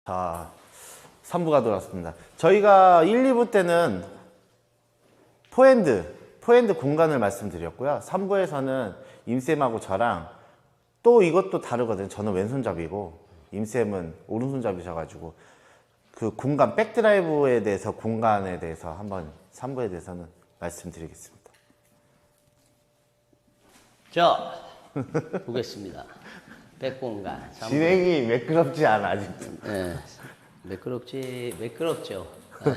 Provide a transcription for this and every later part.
자, 3부가 돌아왔습니다. 저희가 1, 2부 때는 포핸드 공간을 말씀드렸고요. 3부에서는 임쌤하고 저랑 또 이것도 다르거든요. 저는 왼손잡이고 임쌤은 오른손잡이셔가지고 그 공간, 백드라이브에 대해서 공간에 대해서 한번 3부에 대해서는 말씀드리겠습니다. 자, 보겠습니다. 백공간. 진행이 매끄럽지 않아, 아직도. 네, 매끄럽죠. 네.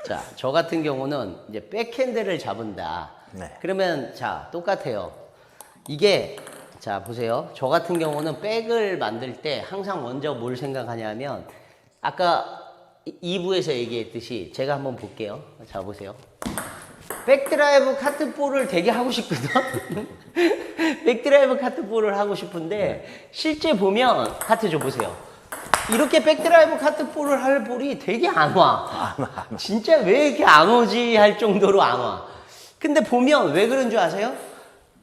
자, 저 같은 경우는 이제 백핸드를 잡은다. 네. 그러면 자, 똑같아요. 이게 자, 보세요. 저 같은 경우는 백을 만들 때 항상 먼저 뭘 생각하냐면 아까 2부에서 얘기했듯이 제가 한번 볼게요. 자, 보세요. 백드라이브 카트볼을 되게 하고 싶거든. 백드라이브 카트볼을 하고 싶은데 실제 보면 카트 좀 보세요. 이렇게 백드라이브 카트볼을 할 볼이 되게 안 와. 진짜 왜 이렇게 안 오지 할 정도로 안 와. 근데 보면 왜 그런 줄 아세요?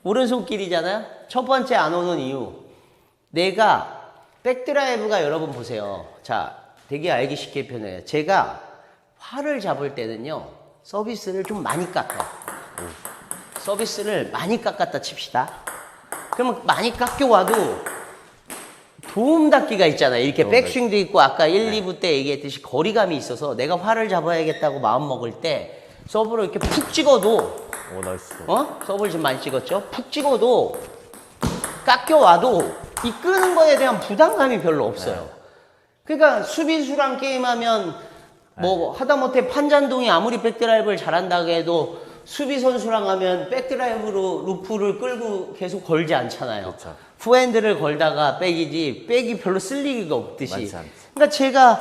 오른손길이잖아요. 첫 번째 안 오는 이유. 내가 백드라이브가 여러분 보세요. 자, 되게 알기 쉽게 표현해요. 제가 활을 잡을 때는요. 서비스를 좀 많이 깎아. 서비스를 많이 깎았다 칩시다. 그러면 많이 깎여와도 도움 닫기가 있잖아요. 이렇게 백스윙도 있고 아까 1, 2부 때 얘기했듯이 거리감이 있어서 내가 활을 잡아야겠다고 마음 먹을 때 서브로 이렇게 푹 찍어도 오, 나이스. 서브를 좀 많이 찍었죠? 푹 찍어도 깎여와도 이 끄는 거에 대한 부담감이 별로 없어요. 그러니까 수비수랑 게임하면 뭐 하다못해 판잔동이 아무리 백드라이브를 잘한다고 해도 수비 선수랑 하면 백드라이브로 루프를 끌고 계속 걸지 않잖아요. 그렇죠. 후핸드를 걸다가 백이지 백이 별로 쓸 리가 없듯이. 많지 않죠. 그러니까 제가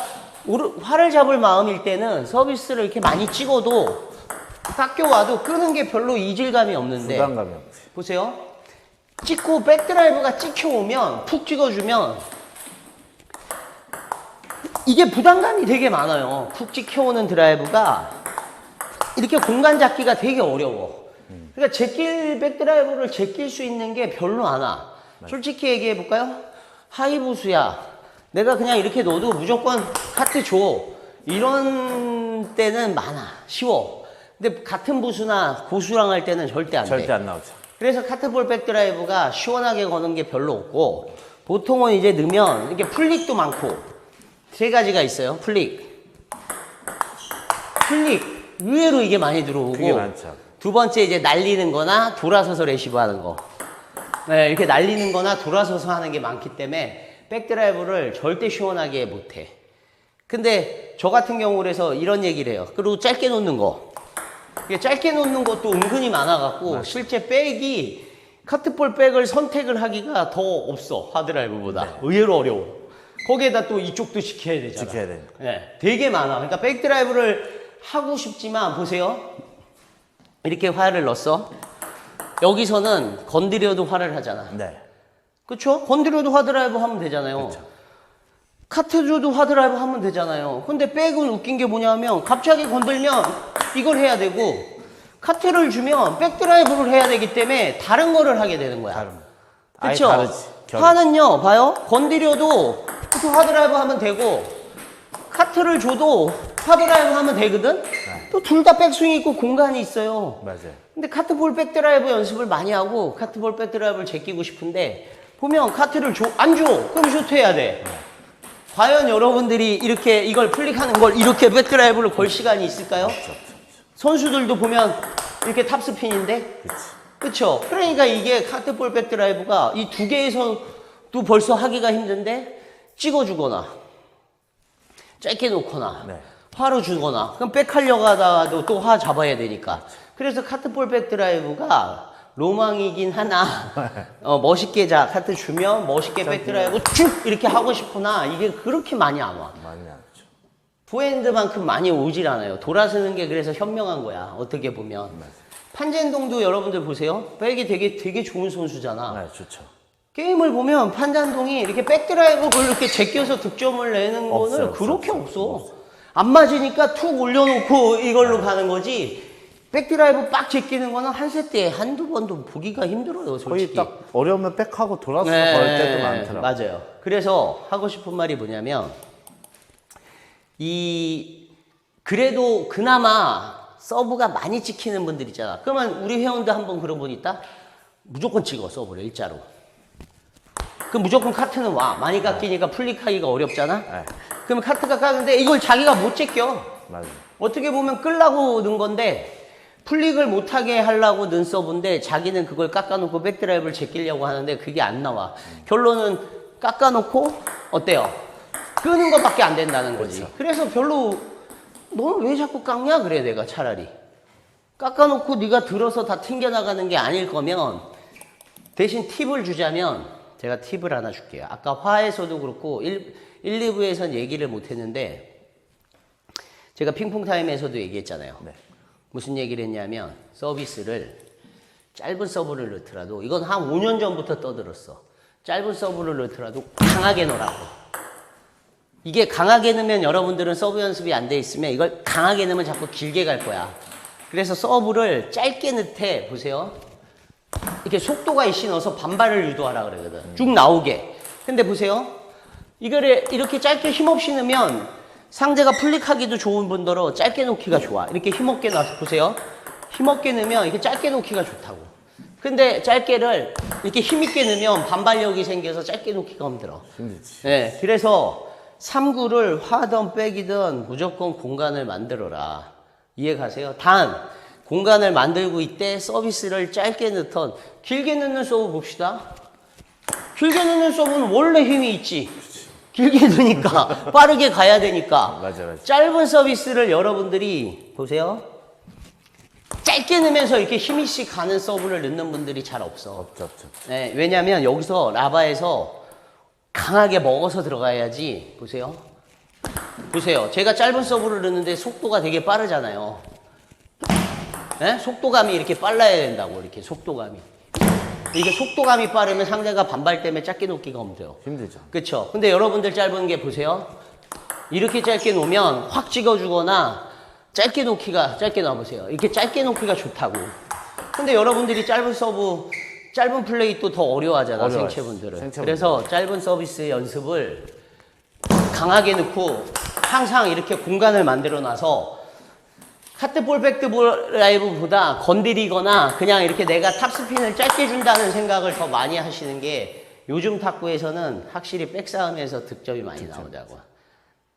활을 잡을 마음일 때는 서비스를 이렇게 많이 찍어도 깎여와도 끄는 게 별로 이질감이 없는데 부담감이 없지. 보세요. 찍고 백드라이브가 찍혀오면 푹 찍어주면 이게 부담감이 되게 많아요. 푹 찍혀오는 드라이브가 이렇게 공간 잡기가 되게 어려워. 그러니까 제낄 백드라이브를 제낄 수 있는 게 별로 안 와. 솔직히 얘기해 볼까요? 하이부수야. 내가 그냥 이렇게 넣어도 무조건 카트 줘. 이런 때는 많아. 쉬워. 근데 같은 부수나 고수랑 할 때는 절대 안 돼. 절대 안 나오죠. 그래서 카트볼 백드라이브가 시원하게 거는 게 별로 없고 보통은 이제 넣으면 이렇게 플릭도 많고 세 가지가 있어요. 플릭 의외로 이게 많이 들어오고 그게 많죠. 두 번째 이제 날리는 거나 돌아서서 레시브 하는 거. 네, 이렇게 날리는 거나 돌아서서 하는 게 많기 때문에 백드라이브를 절대 시원하게 못해. 근데 저 같은 경우에서 이런 얘기를 해요. 그리고 짧게 놓는 거. 이게 짧게 놓는 것도 은근히 많아갖고 실제 백이 카트볼 백을 선택을 하기가 더 없어. 하드라이브보다. 의외로 어려워. 거기에다 또 이쪽도 지켜야 되잖아. 지켜야 되니까. 네, 되게 많아. 그러니까 백드라이브를 하고 싶지만 보세요. 이렇게 활을 넣었어. 여기서는 건드려도 활을 하잖아. 네. 그쵸? 건드려도 하드라이브 하면 되잖아요. 그쵸. 카트줘도 하드라이브 하면 되잖아요. 근데 백은 웃긴 게 뭐냐면 갑자기 건들면 이걸 해야 되고 카트를 주면 백드라이브를 해야 되기 때문에 다른 거를 하게 되는 거야. 다른. 아예 그쵸? 다르지. 결이. 파는요, 봐요. 건드려도 또 하드라이브 하면 되고 카트를 줘도 하드라이브 하면 되거든? 또 둘 다 백스윙이 있고 공간이 있어요. 맞아요. 근데 카트볼 백드라이브 연습을 많이 하고 카트볼 백드라이브를 제끼고 싶은데 보면 카트를 줘, 안 줘. 그럼 쇼트 해야 돼. 과연 여러분들이 이렇게 이걸 플릭하는 걸 이렇게 백드라이브를 걸 시간이 있을까요? 선수들도 보면 이렇게 탑스핀인데 그치. 그쵸? 그러니까 이게 카트볼 백드라이브가 이 두 개에서도 벌써 하기가 힘든데 찍어주거나 짧게 놓거나 네. 화로 주거나 그럼 백 하려고 하다가도 또 화 잡아야 되니까 그래서 카트볼 백드라이브가 로망이긴 하나 멋있게 자 카트 주면 멋있게 백드라이브 쭉 이렇게 하고 싶으나 이게 그렇게 많이 안 와. 많이 안 오죠. 포핸드만큼 많이 오질 않아요. 돌아서는 게 그래서 현명한 거야. 어떻게 보면. 판잔동도 여러분들 보세요. 백이 되게 좋은 선수잖아. 네, 좋죠. 게임을 보면 판잔동이 이렇게 백드라이브를 이렇게 제껴서 득점을 내는 거는 없어요, 그렇게 없어. 안 맞으니까 툭 올려놓고 이걸로 가는 거지. 백드라이브 빡 제끼는 거는 한 세트에 한두 번도 보기가 힘들어요, 솔직히. 거의 딱 어려우면 백하고 돌아서 걸 때도 많더라고요. 맞아요. 그래서 하고 싶은 말이 뭐냐면 그래도 그나마 서브가 많이 찍히는 분들 있잖아. 그러면 우리 회원도 한번 그런 분 있다? 무조건 찍어, 서브를 일자로. 그럼 무조건 카트는 와. 많이 깎이니까 플릭하기가 어렵잖아? 네. 그러면 카트가 깎는데 이걸 자기가 못 제껴. 맞아. 어떻게 보면 끌라고 넣은 건데, 플릭을 못하게 하려고 넣은 서브인데, 자기는 그걸 깎아놓고 백드라이브를 제끼려고 하는데, 그게 안 나와. 결론은 깎아놓고, 어때요? 끄는 것밖에 안 된다는 거지. 그래서 별로, 너는 왜 자꾸 깎냐? 그래, 내가 차라리. 깎아놓고 네가 들어서 다 튕겨나가는 게 아닐 거면, 대신 팁을 주자면, 제가 팁을 하나 줄게요. 아까 화에서도 그렇고, 1, 2부에선 얘기를 못 했는데, 제가 핑퐁타임에서도 얘기했잖아요. 네. 무슨 얘기를 했냐면 서비스를 짧은 서브를 넣더라도 이건 한 5년 전부터 떠들었어. 짧은 서브를 넣더라도 강하게 넣으라고. 이게 강하게 넣으면 여러분들은 서브 연습이 안 돼 있으면 이걸 강하게 넣으면 자꾸 길게 갈 거야. 그래서 서브를 짧게 넣되 보세요. 이렇게 속도가 있이 넣어서 반발을 유도하라 그러거든. 쭉 나오게. 근데 보세요. 이거를 이렇게 짧게 힘없이 넣으면 상대가 플릭하기도 좋은 분들은 짧게 놓기가 좋아. 이렇게 힘없게 놔서 보세요. 힘없게 넣으면 이렇게 짧게 놓기가 좋다고. 근데 짧게를 이렇게 힘있게 넣으면 반발력이 생겨서 짧게 놓기가 힘들어. 힘들지. 네, 그래서 3구를 화든 백이든 무조건 공간을 만들어라. 이해 가세요? 단 공간을 만들고 있대 서비스를 짧게 넣던 길게 넣는 서브 봅시다. 길게 넣는 서브는 원래 힘이 있지. 길게 넣으니까 빠르게 가야 되니까. 맞아. 짧은 서비스를 여러분들이 보세요. 짧게 넣으면서 이렇게 힘있이 가는 서브를 넣는 분들이 잘 없어. 없죠. 네, 왜냐면 여기서 라바에서 강하게 먹어서 들어가야지. 보세요. 보세요. 제가 짧은 서브를 넣는데 속도가 되게 빠르잖아요. 네? 속도감이 이렇게 빨라야 된다고. 이렇게 속도감이. 이게 속도감이 빠르면 상대가 반발 때문에 짧게 놓기가 힘들어요. 힘들죠. 그쵸? 근데 여러분들 짧은 게 보세요. 이렇게 짧게 놓으면 확 찍어주거나 짧게 놓기가, 짧게 놔보세요. 이렇게 짧게 놓기가 좋다고. 근데 여러분들이 짧은 서브, 짧은 플레이 또 더 어려워하잖아, 어려워요. 생체분들은. 생체분들. 그래서 짧은 서비스 연습을 강하게 넣고 항상 이렇게 공간을 만들어 놔서 카트볼 백드볼 라이브보다 건드리거나 그냥 이렇게 내가 탑스핀을 짧게 준다는 생각을 더 많이 하시는 게 요즘 탁구에서는 확실히 백싸움에서 득점이 많이 나오자고.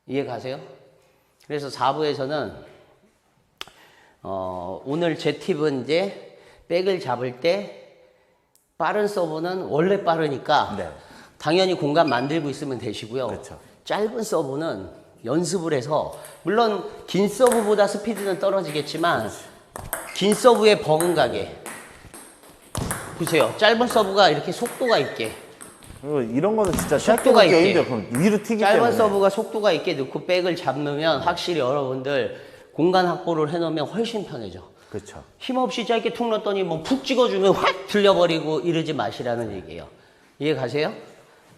이해 가세요? 그래서 4부에서는 오늘 제 팁은 이제 백을 잡을 때 빠른 서브는 원래 빠르니까 네. 당연히 공간 만들고 있으면 되시고요. 그렇죠. 짧은 서브는 연습을 해서 물론 긴 서브보다 스피드는 떨어지겠지만 긴 서브에 버금가게 보세요. 짧은 서브가 이렇게 속도가 있게 그리고 이런 거는 진짜 속도가 짧게 있게. 힘들어. 그럼 위로 튀기 짧은 때문에. 서브가 속도가 있게 넣고 백을 잡으면 확실히 여러분들 공간 확보를 해놓으면 훨씬 편해져. 그렇죠. 힘없이 짧게 툭 넣었더니 뭐 푹 찍어주면 확 들려버리고 이러지 마시라는 얘기예요. 이해 가세요?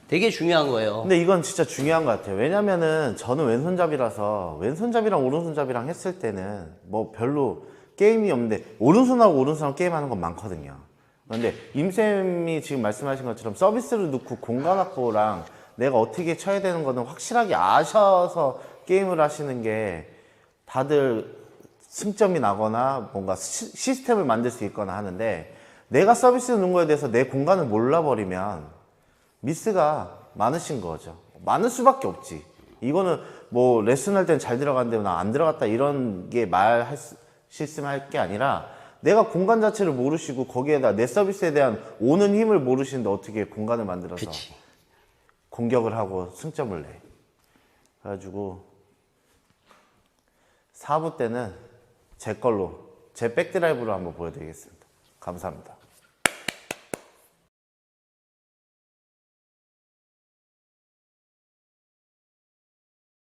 되게 중요한 거예요. 근데 이건 진짜 중요한 것 같아요. 왜냐면은 저는 왼손잡이라서 왼손잡이랑 오른손잡이랑 했을 때는 뭐 별로 게임이 없는데 오른손하고 오른손하고 게임하는 건 많거든요. 그런데 임쌤이 지금 말씀하신 것처럼 서비스를 넣고 공간 확보랑 내가 어떻게 쳐야 되는 거는 확실하게 아셔서 게임을 하시는 게 다들 승점이 나거나 뭔가 시스템을 만들 수 있거나 하는데 내가 서비스 넣은 거에 대해서 내 공간을 몰라버리면 미스가 많으신 거죠. 많을 수밖에 없지. 이거는 뭐 레슨할 때는 잘 들어갔는데 나 안 들어갔다 이런 게 말할 실수할 게 아니라 내가 공간 자체를 모르시고 거기에다 내 서비스에 대한 오는 힘을 모르시는데 어떻게 공간을 만들어서 그치. 공격을 하고 승점을 내. 그래가지고 4부 때는 제 걸로 제 백드라이브로 한번 보여드리겠습니다. 감사합니다.